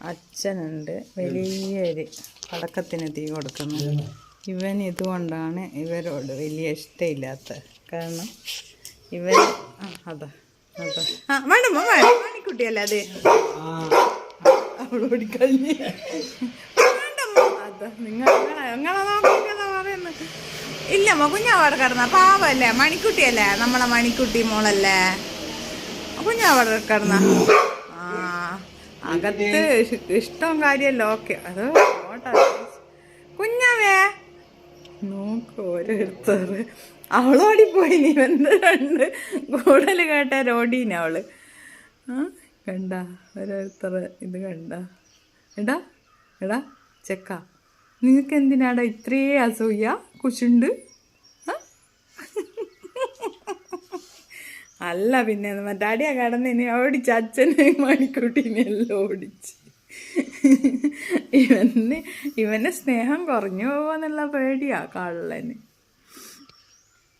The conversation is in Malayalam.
അച്ഛനുണ്ട് വലിയൊരു പടക്കത്തിന് തീ കൊടുക്കുന്നു. ഇവൻ ഇതുകൊണ്ടാണ് ഇവരോട് വലിയ ഇഷ്ടമില്ലാത്തത്. കാരണം ഇവൻ അതാ അതാ വേണ്ട മണിക്കുട്ടിയല്ലേ അത് അവളോടി കഴിഞ്ഞ് അതാ നിങ്ങളെ നോക്കിക്കതാ പറയുന്നത്. ഇല്ലമ്മ കുഞ്ഞാവട കിടന്ന പാവല്ലേ, മണിക്കുട്ടിയല്ലേ, നമ്മളെ മണിക്കുട്ടി മോളല്ലേ, കുഞ്ഞാവട കിടന്ന അകത്ത് ഇഷ്ടവും കാര്യമല്ലോ. ഓക്കെ അത് ഓട്ടാ കുഞ്ഞാവേ നോക്ക് ഓരോരുത്തർ. അവളോടിപ്പോയി. നീ എന്ത് കണ്ട് കൂടുതൽ കേട്ട ഓടീന അവള്. കണ്ട ഓരോരുത്തർ ഇത് കണ്ട. എടാ എടാ ചെക്ക, നിനക്ക് എന്തിനാടാ ഇത്രേ അസൂയ കുശുണ്ട്? അല്ല പിന്നെ മറ്റേ അടിയാ കടന്നിനി ഓടിച്ച് അച്ഛനെയും മണിക്കുട്ടീനെ എല്ലാം ഓടിച്ച്. ഇവന് സ്നേഹം കുറഞ്ഞു പോവാന്നുള്ള പേടിയാ കള്ളന്.